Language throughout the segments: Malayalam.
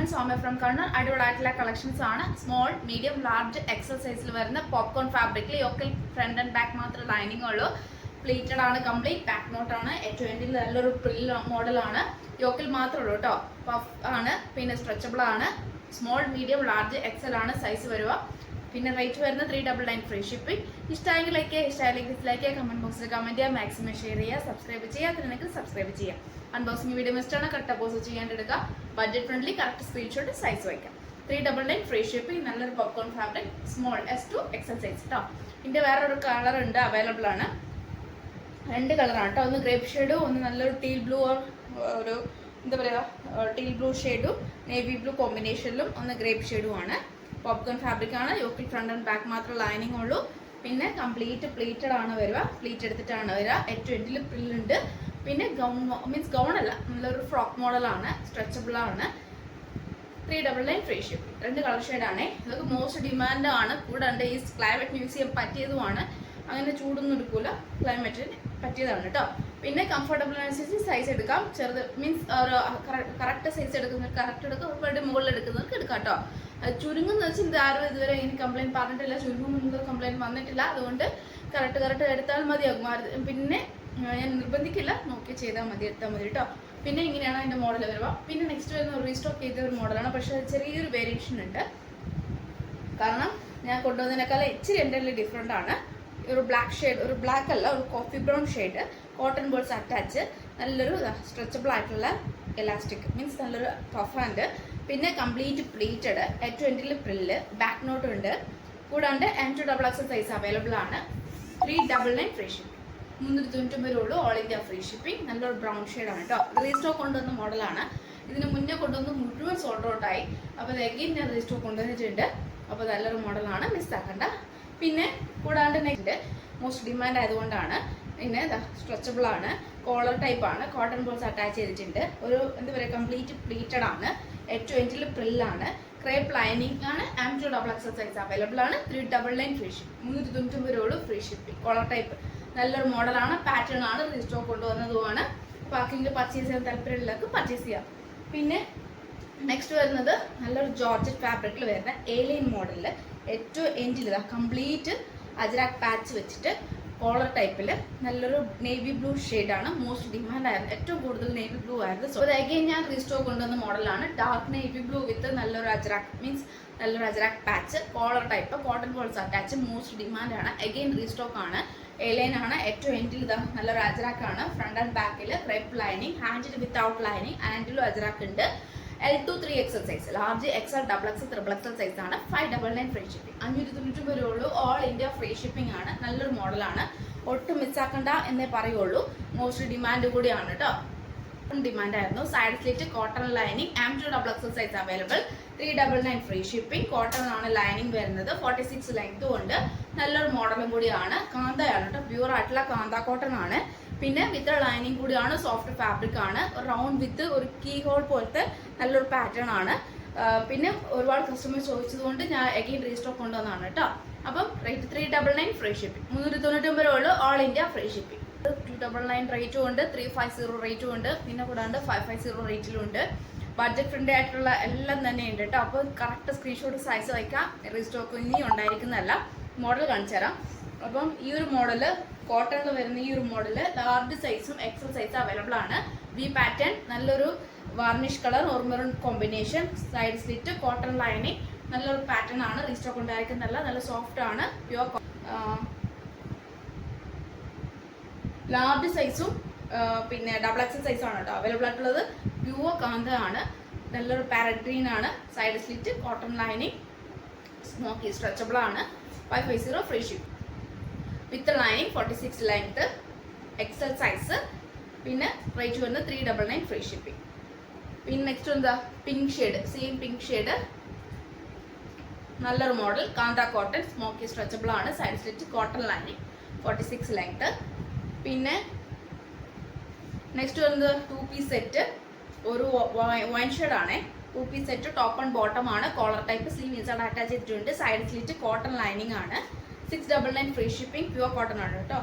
gentlemen, Soumya from Kannur. അടിപൊളിയായിട്ടുള്ള കളക്ഷൻസ് ആണ്. സ്മോൾ, മീഡിയം, ലാർജ്, എക്സൽ സൈസിൽ വരുന്ന പോപ്കോൺ ഫാബ്രിക്കിൽ യോക്കിൽ ഫ്രണ്ട് ആൻഡ് ബാക്ക് മാത്രം ലൈനിങ് ഉള്ളൂ. പ്ലീറ്റഡ് ആണ്, കംപ്ലീറ്റ് ബാക്ക് നോട്ടാണ്. H20 നല്ലൊരു പ്രിൽ മോഡലാണ്. യോക്കിൽ മാത്രമേ ഉള്ളൂ കേട്ടോ. പഫ് ആണ്, പിന്നെ സ്ട്രെച്ചബിൾ ആണ്. സ്മോൾ, മീഡിയം, ലാർജ്, എക്സൽ ആണ് സൈസ് വരിക. പിന്നെ റേറ്റ് വരുന്നത് 399 ഫ്രീ ഷിപ്പിംഗ്. ഇഷ്ടമായെങ്കിൽ ലൈക്ക് ചെയ്യുക, ഇഷ്ടമായില്ലെങ്കിൽ ഡിസ്ലൈക്ക് ചെയ്യുക, കമന്റ് ബോക്സിൽ കമന്റ് ചെയ്യുക, മാക്സിമം ഷെയർ ചെയ്യുക, സബ്സ്ക്രൈബ് ചെയ്യുക. അതിനെങ്കിൽ സബ്സ്ക്രൈബ് ചെയ്യുക. അൺബോക്സിംഗ് വീഡിയോ ഇഷ്ടമാണ്, കറക്റ്റ് അപ്പോസ് ചെയ്യാണ്ടെടുക്കുക. Budget friendly, correct screenshot, size വയ്ക്കാം. 399 ഫ്രീ ഷിപ്പിംഗ്. നല്ലൊരു popcorn fabric, small S to XL size കേട്ടോ. ഇതിൻ്റെ വേറൊരു കളർ ഉണ്ട്, അവൈലബിൾ ആണ്. രണ്ട് കളറാണ് കേട്ടോ. ഒന്ന് ഗ്രേപ്പ് ഷെയ്ഡും ഒന്ന് നല്ലൊരു ടീൽ ബ്ലൂ, ഒരു എന്താ പറയുക, ടീൽ ബ്ലൂ ഷെയ്ഡും നേവി ബ്ലൂ കോമ്പിനേഷനിലും ഒന്ന് ഗ്രേപ്പ് ഷെയ്ഡും ആണ്. പോപ്കോൺ ഫാബ്രിക് ആണ്. യോക്കിൽ ഫ്രണ്ട് ആൻഡ് ബാക്ക് മാത്രം ലൈനിങ് ഉള്ളൂ. പിന്നെ കംപ്ലീറ്റ് പ്ലീറ്റഡ് ആണ് വരിക. പ്ലീറ്റ് എടുത്തിട്ടാണ് വരിക. H20 പ്രില്ലുണ്ട്. പിന്നെ ഗൗൺ മീൻസ് ഗൗൺ അല്ല, നല്ലൊരു ഫ്രോക്ക് മോഡലാണ്. സ്ട്രെച്ചബിൾ ആണ്. 399 ഫ്രീ ഷിപ്പിംഗ്. രണ്ട് കളർ ഷെയ്ഡാണേ. ഇതൊക്കെ മോസ്റ്റ് ഡിമാൻഡ് ആണ്. കൂടാണ്ട് ഈ ക്ലൈമറ്റ് യൂസ് ചെയ്യാൻ പറ്റിയതുമാണ്. അങ്ങനെ ചൂടൊന്നും എടുക്കൂല, ക്ലൈമറ്റിന് പറ്റിയതാണ് കേട്ടോ. പിന്നെ കംഫർട്ടബിൾ അനുസരിച്ച് സൈസ് എടുക്കാം. ചെറുത് മീൻസ് ഒരു കറക്റ്റ് സൈസ് എടുക്കുന്നവർക്ക് കറക്റ്റ് എടുക്കാം, ഒരുപാട് മുകളിൽ എടുക്കുന്നവർക്ക് എടുക്കാം കേട്ടോ. ചുരുങ്ങുന്ന വെച്ചാൽ ഇത് ആരും ഇതുവരെ ഇനി കംപ്ലയിൻറ്റ് പറഞ്ഞിട്ടില്ല, ചുരുങ്ങുന്ന കംപ്ലയിൻറ്റ് വന്നിട്ടില്ല. അതുകൊണ്ട് കറക്റ്റ് എടുത്താൽ മതിയാകും. പിന്നെ ഞാൻ നിർബന്ധിക്കില്ല, നോക്കി ചെയ്താൽ മതി, എടുത്താൽ മതി കേട്ടോ. പിന്നെ ഇങ്ങനെയാണ് അതിൻ്റെ മോഡൽ വരുക. പിന്നെ നെക്സ്റ്റ് വരുന്ന റീസ്റ്റോക്ക് ചെയ്ത ഒരു മോഡലാണ്. പക്ഷേ ചെറിയൊരു വേരിയേഷൻ ഉണ്ട്. കാരണം ഞാൻ കൊണ്ടുവന്നതിനേക്കാൾ ഇച്ചിരി എൻ്റെ ഡിഫറെൻ്റ് ആണ്. ഒരു ബ്ലാക്ക് ഷെയ്ഡ്, ഒരു ബ്ലാക്ക് അല്ല, ഒരു coffee brown shade, cotton balls attach, നല്ലൊരു സ്ട്രെച്ചബിൾ ആയിട്ടുള്ള എലാസ്റ്റിക് മീൻസ് നല്ലൊരു പഫ് ഹാൻഡ്. പിന്നെ complete pleated, H20 frill, back knot ഉണ്ട്. കൂടാണ്ട് M2XX സൈസ് അവൈലബിൾ ആണ്. 399 ഫ്രീ ഷിപ്പിംഗ്. 399 ഉള്ളൂ. All India free shipping. നല്ലൊരു ബ്രൗൺ ഷെയ്ഡാണ് കേട്ടോ. റീസ്റ്റോക്ക് കൊണ്ടുവന്ന മോഡലാണ്. ഇതിന് മുന്നേ കൊണ്ടുവന്ന് മുഴുവൻ സോൾഡ് ഔട്ട് ആയി. അപ്പോൾ അത് എഗെയിൻ ഞാൻ റീസ്റ്റോക്ക് കൊണ്ടുവന്നിട്ടുണ്ട്. അപ്പോൾ നല്ലൊരു മോഡലാണ്, മിസ്സാക്കണ്ട. പിന്നെ കൂടാണ്ട് നെക്സ്റ്റ് മോസ്റ്റ് ഡിമാൻഡ് ആയതുകൊണ്ടാണ്. പിന്നെ സ്ട്രെച്ചബിൾ ആണ്, കോളർ ടൈപ്പ് ആണ്, കോട്ടൺ ബോൾസ് അറ്റാച്ച് ചെയ്തിട്ടുണ്ട്. ഒരു എന്താ പറയുക, കംപ്ലീറ്റ് പ്ലീറ്റഡ് ആണ്. H20 പ്രില്ലാണ്, ക്രേപ്പ് ലൈനിങ് ആണ്. M2XX സൈസ് അവൈലബിൾ ആണ്. 399 ഫ്രീ ഷിപ്പിംഗ്. 399 ഉള്ളൂ ഫ്രീ ഷിപ്പിംഗ്. കോളർ ടൈപ്പ് നല്ലൊരു മോഡലാണ്, പാറ്റേൺ ആണ്, റീസ്റ്റോക്ക് കൊണ്ടുവന്നതുമാണ്. പാർക്കിങ്ങിൽ പർച്ചേസ് ചെയ്യാൻ താല്പര്യമുള്ളവർക്ക് പർച്ചേസ് ചെയ്യാം. പിന്നെ നെക്സ്റ്റ് വരുന്നത് നല്ലൊരു ജോർജറ്റ് ഫാബ്രിക്കിൽ വരുന്ന ഏലിയൻ മോഡലിൽ ഏറ്റവും എൻഡിൽ കംപ്ലീറ്റ് അജ്രാക്ക് പാച്ച് വെച്ചിട്ട് കോളർ ടൈപ്പിൽ നല്ലൊരു നേവി ബ്ലൂ ഷെയ്ഡാണ്. മോസ്റ്റ് ഡിമാൻഡ് ആയിരുന്നു, ഏറ്റവും കൂടുതൽ നേവി ബ്ലൂ ആയിരുന്നു. സോ അത് അഗെയിൻ ഞാൻ റീസ്റ്റോക്ക് കൊണ്ടുവന്ന മോഡലാണ്. ഡാർക്ക് നേവി ബ്ലൂ വിത്ത് നല്ലൊരു അജ്രാക്ക് മീൻസ് നല്ലൊരു ajrak patch, collar type, cotton balls attach, most demand ആണ്. അഗെയിൻ റീസ്റ്റോക്ക് ആണ്. എലൈൻ ആണ്. ഏറ്റവും എൻഡിൽ നല്ലൊരു അജ്രാക്ക് ആണ്. ഫ്രണ്ട് ആൻഡ് ബാക്കിൽ ക്രേപ്പ് ലൈനിങ്, ഹാൻഡിൽ വിത്തൗട്ട് ലൈനിങ്, ഹാൻഡിലും അജ്രാക്ക് ഉണ്ട്. L2 3XL size, large XL, XXL, XXL size ആണ്. 599 ഫ്രീ ഷിപ്പിംഗ്. 590 ഉള്ളൂ. ഓൾ ഇന്ത്യ ഫ്രീ ഷിപ്പിംഗ് ആണ്. നല്ലൊരു മോഡലാണ്, ഒട്ടും മിസ്സാക്കണ്ട എന്നേ പറയുള്ളൂ. മോസ്റ്റ് ഡിമാൻഡ് കൂടിയാണ് കേട്ടോ. ഡിമാൻഡ് ആയിരുന്നു. Side slit, cotton lining, M2XX size available. 399 free shipping. Cotton ആണ് ലൈനിങ് വരുന്നത്. 46 ലെങ്ത്തും ഉണ്ട്. നല്ലൊരു മോഡലും കൂടിയാണ്. കാന്തയാണ് കേട്ടോ, പ്യൂർ ആയിട്ടുള്ള കാന്ത കോട്ടൺ ആണ്. പിന്നെ വിത്ത് ലൈനിങ് കൂടിയാണ്. സോഫ്റ്റ് ഫാബ്രിക് ആണ്. റൗണ്ട് വിത്ത് ഒരു കീ ഹോൾ പോലത്തെ നല്ലൊരു പാറ്റേൺ ആണ്. പിന്നെ ഒരുപാട് കസ്റ്റമേഴ്സ് ചോദിച്ചതുകൊണ്ട് ഞാൻ അഗെയിൻ റീസ്റ്റോക്ക് കൊണ്ടുവന്നതാണ് കേട്ടോ. അപ്പം റേറ്റ് 399 ഫ്രീ ഷിപ്പിംഗ്. 399 ഉള്ളൂ. All India free shipping. 299 റേറ്റും ഉണ്ട്, 350 റേറ്റും ഉണ്ട്. പിന്നെ കൂടാണ്ട് 550 റേറ്റിലും ഉണ്ട്. ബഡ്ജറ്റ് ഫ്രണ്ട്ലി ആയിട്ടുള്ള എല്ലാം തന്നെ ഉണ്ട് കേട്ടോ. അപ്പോൾ കറക്റ്റ് സ്ക്രീൻഷോട്ട് സൈസ് വയ്ക്കാം. റീസ്റ്റോക്ക് ഇനി ഉണ്ടായിരിക്കുന്നതല്ല, മോഡൽ കാണിച്ചു തരാം. അപ്പം ഈ ഒരു മോഡല് കോട്ടണിൽ വരുന്ന ഈ ഒരു മോഡല് ലാർജ് സൈസും XL സൈസും അവൈലബിൾ ആണ്. വി പാറ്റേൺ, നല്ലൊരു varnish colour, or maroon combination, side slit, cotton lining, നല്ലൊരു പാറ്റേൺ ആണ്. റീസ്റ്റോക്ക് ഉണ്ടായിരിക്കുന്നതല്ല, നല്ല സോഫ്റ്റ് ആണ്. പ്യുവർ ലാർജ് സൈസും പിന്നെ XXL സൈസും ആണ് കേട്ടോ അവൈലബിൾ ആയിട്ടുള്ളത്. പ്യുവർ കാന്ത ആണ്. നല്ലൊരു പാരറ്റ് ഗ്രീൻ ആണ്. Side slit, cotton lining, smoky, stretchable ആണ്. 550 free ship with lining, 46 length, XL size. പിന്നെ റേറ്റ് വരുന്നത് 399 ഫ്രീ ഷിപ്പിംഗ്. പിന്നെ നെക്സ്റ്റ് എന്താ, pink shade, same pink shade, നല്ലൊരു model, kantha cotton, smoky, stretchable ആണ്. Side slit, cotton lining, 46 length. പിന്നെ നെക്സ്റ്റ് വരുന്നത് 2 പീസ് സെറ്റ്, ഒരു വൈൻ ഷെയ്ഡ് ആണ്. 2 piece set, top and bottom ആണ്. Collar type, sleeve inside attach ചെയ്തിട്ടുണ്ട്. സൈഡ് സ്ലിറ്റ്, കോട്ടൺ ലൈനിങ് ആണ്. 699 ഫ്രീ ഷിപ്പിംഗ്. പ്യുവർ കോട്ടൺ ആണ് കേട്ടോ.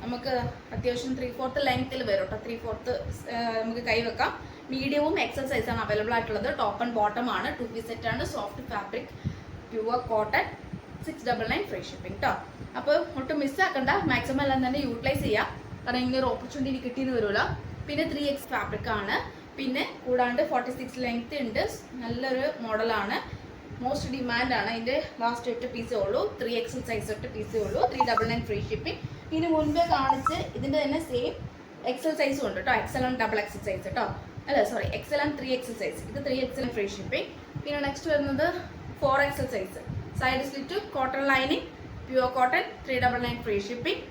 നമുക്ക് അത്യാവശ്യം 3/4 ലെങ്ത്തിൽ വരും കേട്ടോ. 3/4 നമുക്ക് കൈ വെക്കാം. മീഡിയവും എക്സൽ സൈസാണ് അവൈലബിൾ ആയിട്ടുള്ളത്. ടോപ്പ് ആൻഡ് ബോട്ടം ആണ്. 2 പീസ് സെറ്റ് ആണ്. Soft fabric, pure cotton, 699 free shipping കേട്ടോ. അപ്പോൾ ഒട്ടും മിസ്സാക്കണ്ട, മാക്സിമം എല്ലാം തന്നെ യൂട്ടിലൈസ് ചെയ്യാം. കാരണം ഇങ്ങനെ ഒരു ഓപ്പർച്യൂണിറ്റി കിട്ടിയെന്ന് വരില്ല. പിന്നെ 3x ഫാബ്രിക് ആണ്. പിന്നെ കൂടാണ്ട് 46 ലെങ്ത് ഉണ്ട്. നല്ലൊരു മോഡലാണ്, മോസ്റ്റ് ഡിമാൻഡ് ആണ്. ഇതിൻ്റെ ലാസ്റ്റ് 8 പീസേ ഉള്ളൂ. 3XL സൈസ് 8 പീസേ ഉള്ളൂ. 399 ഫ്രീ ഷിപ്പിംഗ്. ഇതിന് മുൻപേ കാണിച്ച് ഇതിൻ്റെ തന്നെ സെയിം എക്സൽ സൈസും ഉണ്ട് കേട്ടോ. XL ആൻഡ് XXL സൈസ് കേട്ടോ. അല്ല sorry, XL and 3XL size. ഇത് 3XL ഫ്രീ ഷിപ്പിംഗ്. പിന്നെ നെക്സ്റ്റ് വരുന്നത് 4XL size. Side slit, cotton lining, pure cotton, 399 free shipping.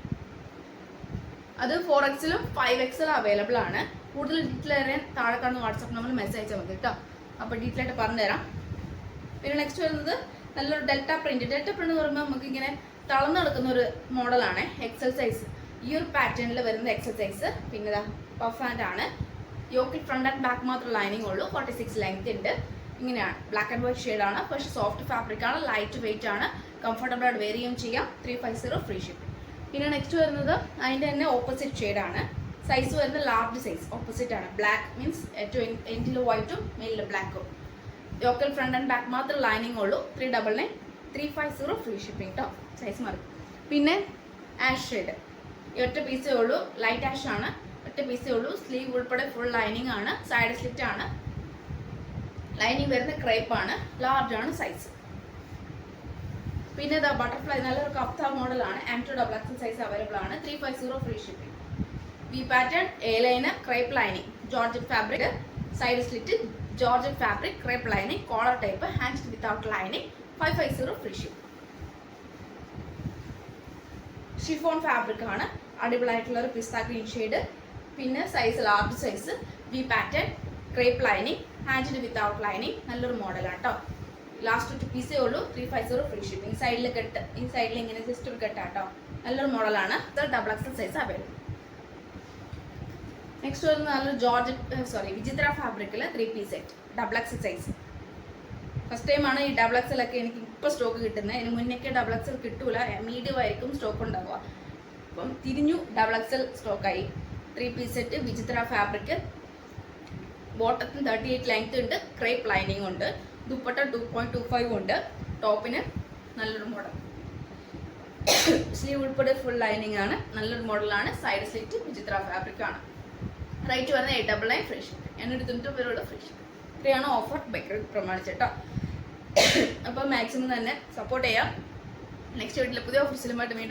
അത് 4XL 5XL അവൈലബിൾ ആണ്. കൂടുതൽ ഡീറ്റെയിൽ അറിയാൻ താഴെ കാണുന്ന വാട്സാപ്പ് നമ്പറിൽ മെസ്സേജ് അയച്ചാൽ മതി കേട്ടോ. അപ്പോൾ ഡീറ്റെയിൽ ആയിട്ട് പറഞ്ഞുതരാം. പിന്നെ നെക്സ്റ്റ് വരുന്നത് നല്ലൊരു ഡെൽറ്റ പ്രിന്റ്. ഡെൽറ്റ പ്രിന്റ് എന്ന് പറയുമ്പോൾ നമുക്ക് ഇങ്ങനെ തളർന്നു കിടക്കുന്ന ഒരു മോഡലാണ്. എക്സൽ സൈസ്, ഈ ഒരു പാറ്റേണിൽ വരുന്ന എക്സൽ സൈസ്. പിന്നെ പഫ് ഹാൻഡ് ആണ്. യോക്കിൽ ഫ്രണ്ട് ആൻഡ് ബാക്ക് മാത്രം ലൈനിങ് ഉള്ളൂ. 46 ലെങ്ത് ഉണ്ട്. ഇങ്ങനെയാണ്, ബ്ലാക്ക് ആൻഡ് വൈറ്റ് ഷെയ്ഡാണ്. പക്ഷേ സോഫ്റ്റ് ഫാബ്രിക് ആണ്, ലൈറ്റ് വെയിറ്റ് ആണ്, കംഫർട്ടബിൾ ആയിട്ട് വെയർ ചെയ്യാൻ ചെയ്യാം. 350 ഫ്രീ ഷിപ്പിംഗ്. പിന്നെ നെക്സ്റ്റ് വരുന്നത് അതിൻ്റെ തന്നെ ഓപ്പോസിറ്റ് ഷെയ്ഡാണ്. സൈസ് വരുന്നത് ലാർജ് സൈസ്, ഓപ്പോസിറ്റ് ആണ്. ബ്ലാക്ക് മീൻസ് ഏറ്റവും എൻഡിൽ വൈറ്റും മെയിലിൽ ബ്ലാക്കും. യോക്കൽ ഫ്രണ്ട് ആൻഡ് ബാക്ക് മാത്രം ലൈനിങ് ഉള്ളൂ. 399 350 ഫ്രീ ഷിപ്പിംഗ് കേട്ടോ. സൈസ് മാറി. പിന്നെ ആഷ് ഷെയ്ഡ്, 8 പീസേ ഉള്ളൂ. ലൈറ്റ് ആഷ് ആണ്, 8 പീസേ ഉള്ളൂ. സ്ലീവ് ഉൾപ്പെടെ ഫുൾ ലൈനിങ് ആണ്. സൈഡ് സ്ലിറ്റ് ആണ്. ലൈനിങ് വരുന്ന ക്രേപ്പ് ആണ്. ലാർജ് ആണ് സൈസ്. പിന്നെ ഇതാ ബട്ടർഫ്ലൈ, നല്ലൊരു കപ്ത മോഡലാണ്. M2 XXL സൈസ് അവൈലബിൾ ആണ്. 350 free shipping. V pattern, A line, crepe lining, georgette fabric, side slit, georgette fabric, crepe lining, collar type, hand without lining, 550 free shipping. Chiffon fabric ആണ്. അടിപൊളിയായിട്ടുള്ള ഒരു പിസ്ത ഗ്രീൻ ഷെയ്ഡ്. പിന്നെ size large size, V pattern, crepe lining, hand without lining, നല്ലൊരു മോഡലാണ് കേട്ടോ. ലാസ്റ്റ് 2 പീസേ ഉള്ളൂ. 350 ഫ്രീ ഷിപ്പിംഗ്. സൈഡിൽ കെട്ട്, ഈ സൈഡിൽ ഇങ്ങനെ ജസ്റ്റ് ഒരു കെട്ടാട്ടോ. നല്ലൊരു മോഡലാണ്. ഇത് XXL സൈസ് അവൈലബിൾ. നെക്സ്റ്റ് വരുന്നത് നല്ലൊരു വിചിത്ര ഫാബ്രിക്കിൽ 3 piece set, XXL size. First ടൈമാണ് ഈ XXL ഒക്കെ എനിക്ക് ഇപ്പോൾ സ്റ്റോക്ക് കിട്ടുന്നത്. ഇതിന് മുന്നേക്ക് XXL കിട്ടൂല, മീഡിയം ആയിരിക്കും സ്റ്റോക്ക് ഉണ്ടാവുക. അപ്പം തിരിഞ്ഞു XXL സ്റ്റോക്കായി. 3 പീസ് സെറ്റ്, വിചിത്ര ഫാബ്രിക്. ബോട്ടത്തിന് 38 ലെങ്ത് ഉണ്ട്. ക്രേപ്പ് ലൈനിങ് ഉണ്ട്. ദുപ്പട്ട 2.25 ഉണ്ട്. ടോപ്പിന് നല്ലൊരു മോഡൽ. സ്ലീവ് ഉൾപ്പെടെ ഫുൾ ലൈനിങ് ആണ്. നല്ലൊരു മോഡലാണ്. സൈഡ് സ്ലിറ്റ് വിചിത്ര ഫാബ്രിക് ആണ്. റേറ്റ് വരുന്നത് 899 ഫ്രീ ഷിപ്പിംഗ്. 890 free shipping. ഇത്രയാണ് ഓഫർ ബേക്കറി പ്രമാണിച്ചിട്ടോ. അപ്പോൾ മാക്സിമം തന്നെ സപ്പോർട്ട് ചെയ്യാം. നെക്സ്റ്റ് വീട്ടിൽ പുതിയ ഓഫീസിലുമായിട്ട് വീണ്ടും